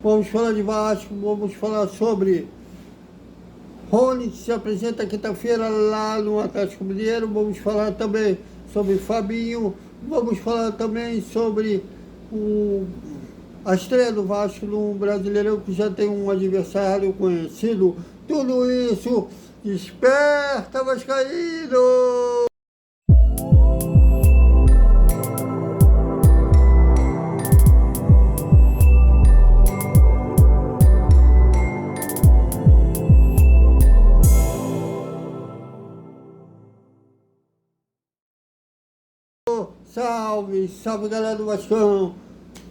Vamos falar de Vasco, vamos falar sobre Rony, que se apresenta quinta-feira lá no Atlético Mineiro. Vamos falar também sobre Fabinho. Vamos falar também sobre a estreia do Vasco no Brasileirão, que já tem um adversário conhecido. Tudo isso, desperta, Vascaíno! Salve, salve galera do Vascão,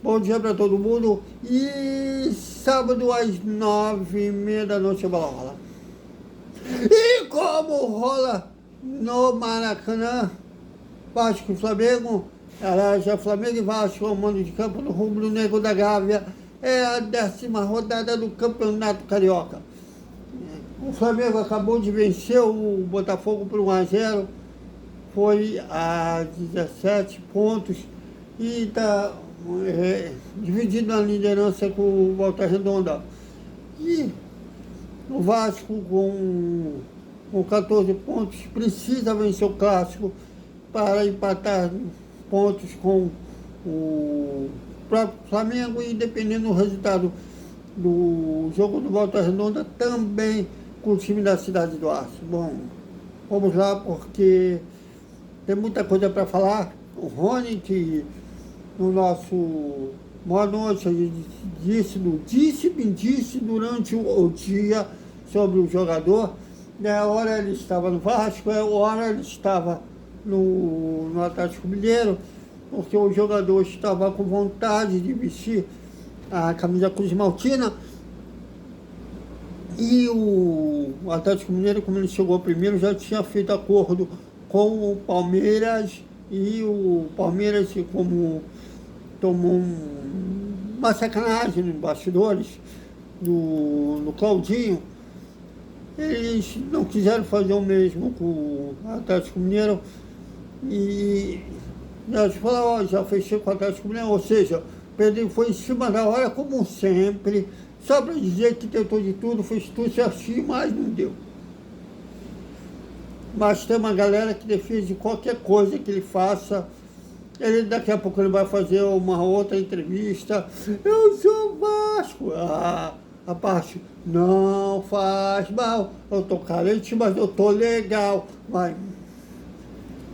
bom dia pra todo mundo. E sábado às 9h30 da noite a bola rola. E como rola no Maracanã, Vasco e Flamengo, já Flamengo e Vasco ao mando de campo no Rubro Negro da Gávea, é a 10ª rodada do Campeonato Carioca. O Flamengo acabou de vencer o Botafogo por 1-0. Foi a 17 pontos e está dividido na liderança com o Volta Redonda. E o Vasco, com 14 pontos, precisa vencer o Clássico para empatar pontos com o próprio Flamengo, e dependendo do resultado do jogo do Volta Redonda, também com o time da Cidade do Aço. Bom, vamos lá, porque tem muita coisa para falar. O Rony, que no nosso Boa Noite, a gente disse durante o dia sobre o jogador. A hora ele estava no Vasco, a hora ele estava no Atlético Mineiro, porque o jogador estava com vontade de vestir a camisa Cruz Maltina. E o Atlético Mineiro, como ele chegou primeiro, já tinha feito acordo com o Palmeiras, e o Palmeiras, como tomou uma sacanagem nos bastidores do Claudinho, eles não quiseram fazer o mesmo com o Atlético Mineiro, e já falou, já fechei com o Atlético Mineiro, ou seja, o Pedro foi em cima da hora, como sempre, só para dizer que tentou de tudo, fez tudo certinho, mas não deu. Mas tem uma galera que defende qualquer coisa que ele faça. Daqui a pouco ele vai fazer uma outra entrevista. Eu sou Vasco. A parte, não faz mal. Eu tô carente, mas eu tô legal. Vai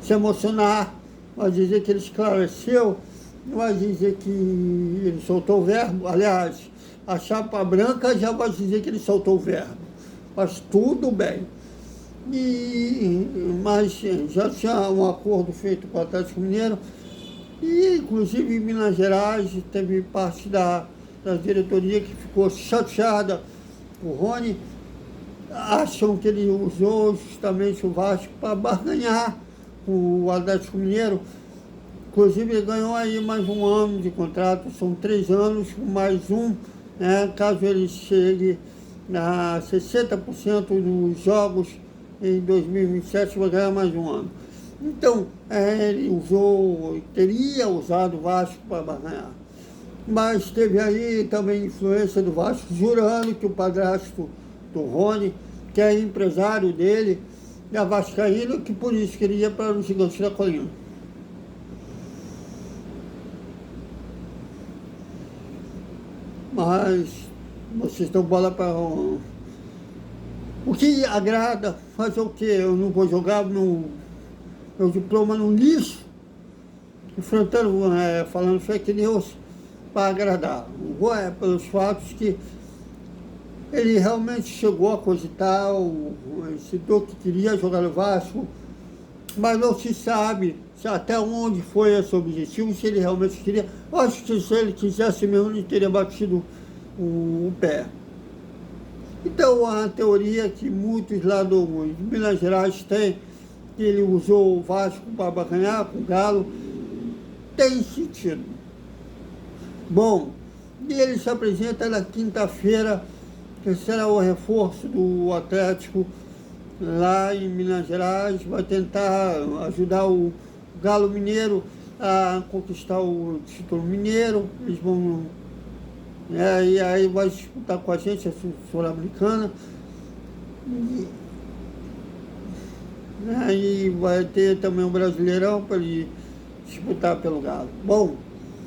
se emocionar, vai dizer que ele esclareceu, vai dizer que ele soltou o verbo. Aliás, a chapa branca já vai dizer que ele soltou o verbo. Mas tudo bem. Mas já tinha um acordo feito com o Atlético Mineiro, e inclusive em Minas Gerais teve parte da diretoria que ficou chateada. O Rony, acham que ele usou justamente o Vasco para barganhar com o Atlético Mineiro. Inclusive ele ganhou aí mais um ano de contrato, são 3 anos, mais um, né, caso ele chegue a 60% dos jogos em 2027, vai ganhar mais um ano. Então, ele teria usado o Vasco para barganhar. Mas teve aí também influência do Vasco, jurando que o padrasto do Rony, que é empresário dele, é vascaíno, que por isso queria para o Gigante da Colina. Mas vocês dão bola para o que agrada. Fazer o quê? Eu não vou jogar meu diploma no lixo, enfrentando, falando fake news para agradar. Vou pelos fatos que ele realmente chegou a cogitar esse do que queria jogar no Vasco, mas não se sabe até onde foi esse objetivo, se ele realmente queria. Eu acho que se ele quisesse mesmo, ele teria batido o pé. Então, a teoria que muitos lá de Minas Gerais têm, que ele usou o Vasco para barganhar com o Galo, tem sentido. Bom, e ele se apresenta na quinta-feira, que será o reforço do Atlético lá em Minas Gerais, vai tentar ajudar o Galo Mineiro a conquistar o título mineiro. Eles vão E aí vai disputar com a gente, a Sul-Americana. E aí vai ter também o Brasileirão para ele disputar pelo Galo. Bom,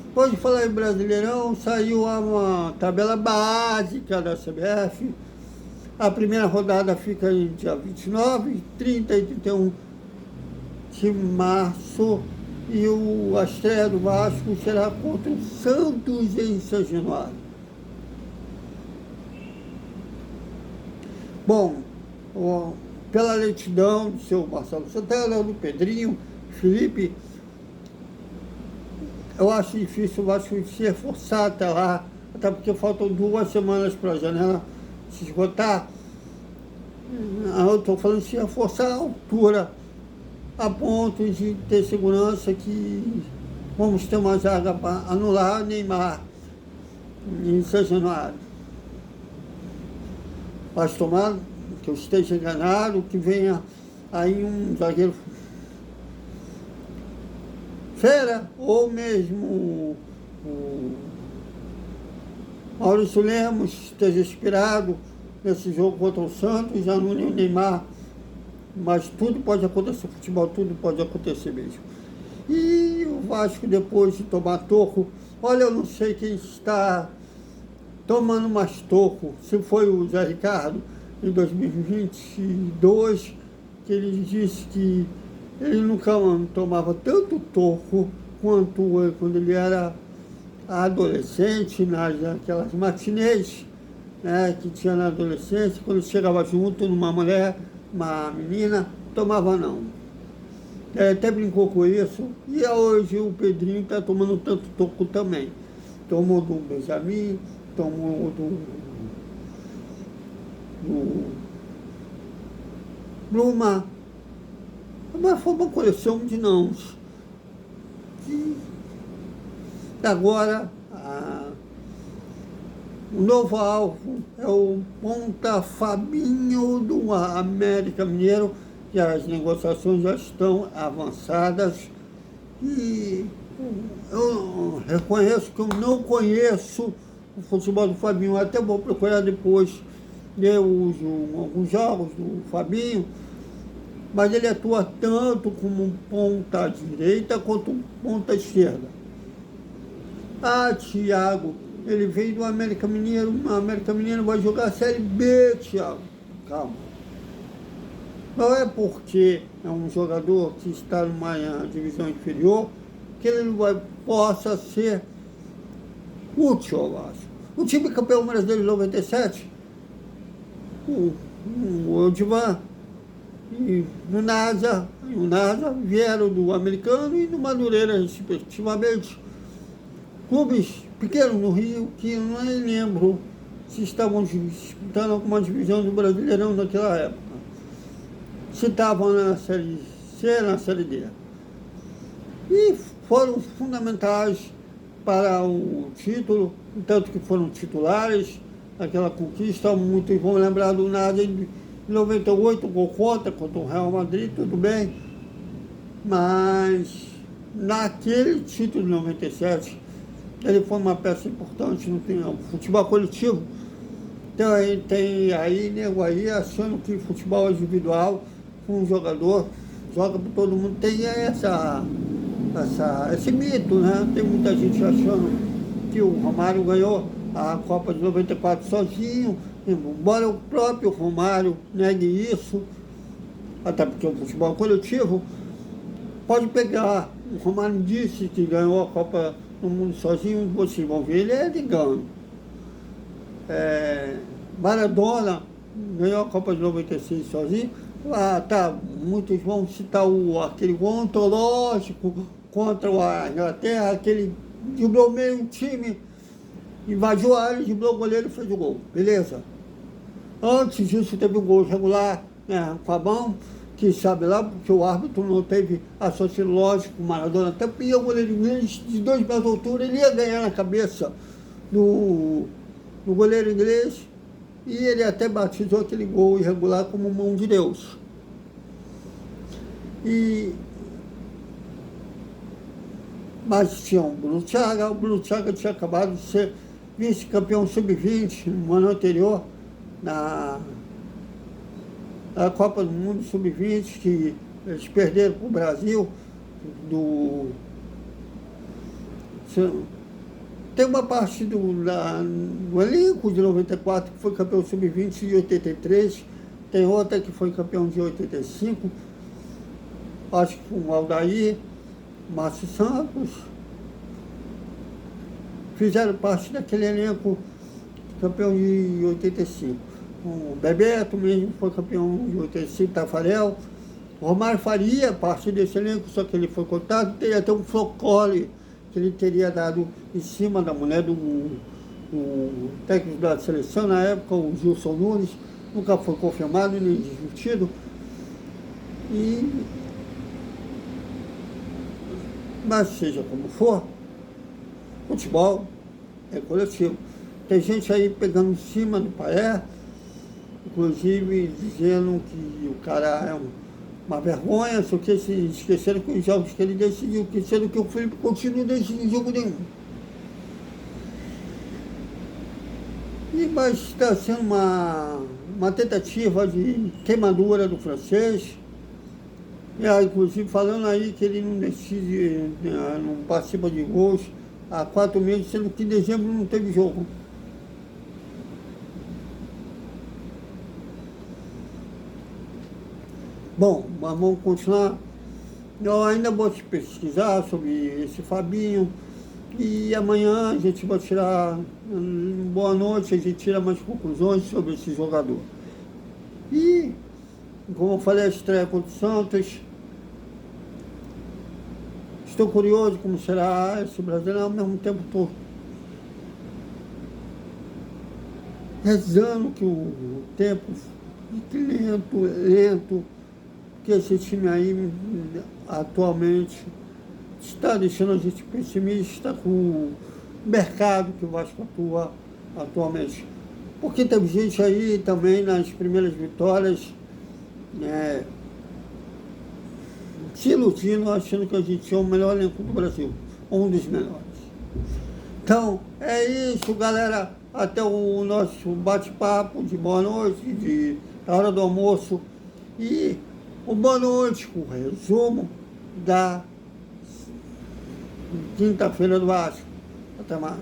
depois de falar em Brasileirão, saiu uma tabela básica da CBF. A primeira rodada fica em dia 29, 30 e 31 de março. E a estreia do Vasco será contra o Santos em São Januário. Bom, pela lentidão do seu Marcelo Santana, do Pedrinho, Felipe, eu acho difícil o Vasco se reforçar até lá, até porque faltam 2 semanas para a janela se esgotar. Eu estou falando de se reforçar a altura, a ponto de ter segurança que vamos ter uma zaga para anular o Neymar em São Januário. Mas tomar que eu esteja enganado, que venha aí um zagueiro fera, ou mesmo o Maurício Lemos esteja inspirado nesse jogo contra o Santos, já no Neymar. Mas tudo pode acontecer, futebol tudo pode acontecer mesmo. E o Vasco, depois de tomar toco, olha, eu não sei quem está tomando mais toco, se foi o Zé Ricardo em 2022, que ele disse que ele nunca tomava tanto toco quanto quando ele era adolescente, naquelas matinês, né, que tinha na adolescência, quando chegava junto numa mulher, uma menina, tomava não. Até brincou com isso, e hoje o Pedrinho está tomando tanto toco também. Tomou do Benjamin, tomou do Bruma, mas foi uma coleção de nãos. E agora, o novo alvo é o ponta Fabinho do América Mineiro, que as negociações já estão avançadas. E eu reconheço que eu não conheço o futebol do Fabinho, até vou procurar depois. Eu uso alguns jogos do Fabinho, mas ele atua tanto como ponta direita quanto ponta esquerda. Thiago, ele veio do América Mineiro, o América Mineiro vai jogar a Série B, Thiago. Calma. Não é porque é um jogador que está numa divisão inferior que ele possa ser útil ao Vasco. O time campeão brasileiro de 97, o Odivan e o NASA vieram do Americano e do Madureira, respectivamente. Clubes pequenos no Rio, que eu não lembro se estavam disputando alguma divisão do Brasileirão naquela época. Se estavam na Série C, na Série D. E foram fundamentais para o título, tanto que foram titulares naquela conquista. Muitos vão lembrar do nada em 98, gol contra o Real Madrid, tudo bem. Mas naquele título de 97, ele foi uma peça importante no futebol coletivo. Então tem aí, nego aí, achando que futebol individual, um jogador joga para todo mundo, tem esse mito, né? Tem muita gente achando que o Romário ganhou a Copa de 94 sozinho, embora o próprio Romário negue isso, até porque o futebol coletivo pode pegar. O Romário disse que ganhou a Copa do Mundo sozinho, vocês vão ver, ele é ligando. Maradona ganhou a Copa de 96 sozinho. Muitos vão citar aquele gol antológico contra a Inglaterra, aquele driblou meio time, invadiu a área, driblou o goleiro e fez o gol. Beleza. Antes disso teve um gol regular, né, com a mão, que sabe lá, porque o árbitro não teve raciocínio lógico, o Maradona até pia o goleiro inglês de 2 metros de altura, ele ia ganhar na cabeça do goleiro inglês, e ele até batizou aquele gol irregular como mão de Deus. Mas tinha o Bruno Thiago tinha acabado de ser vice-campeão sub-20 no ano anterior, na Copa do Mundo sub-20, que eles perderam para o Brasil. Tem uma parte do elenco de 94 que foi campeão sub-20 de 83, tem outra que foi campeão de 85, acho que com o Aldair, Márcio Santos, fizeram parte daquele elenco campeão de 85. O Bebeto mesmo foi campeão de 85, Tafarel. O Romário faria parte desse elenco, só que ele foi cortado. Teria até um flocole que ele teria dado em cima da mulher do técnico da seleção na época, o Gilson Nunes. Nunca foi confirmado nem desmentido. Mas seja como for, futebol é coletivo. Tem gente aí pegando em cima do Paé, inclusive dizendo que o cara é uma vergonha, só que se esqueceram que os jogos que ele decidiu, sendo que o Felipe continua decidindo jogo nenhum. Mas está sendo uma tentativa de queimadura do francês. Inclusive falando aí que ele não decide, não participa de gols há 4 meses, sendo que em dezembro não teve jogo. Bom, mas vamos continuar. Eu ainda vou te pesquisar sobre esse Fabinho e amanhã a gente vai tirar, boa noite, a gente tira mais conclusões sobre esse jogador. E, como eu falei, a estreia contra o Santos. Estou curioso como será esse brasileiro, ao mesmo tempo estou rezando que o tempo fique lento, que esse time aí atualmente está deixando a gente pessimista com o mercado que o Vasco atua atualmente. Porque teve gente aí também nas primeiras vitórias, se iludindo, achando que a gente é o melhor elenco do Brasil, um dos melhores. Então, é isso, galera. Até o nosso bate-papo de boa noite, da hora do almoço. E o boa noite com o resumo da quinta-feira do Vasco. Até mais.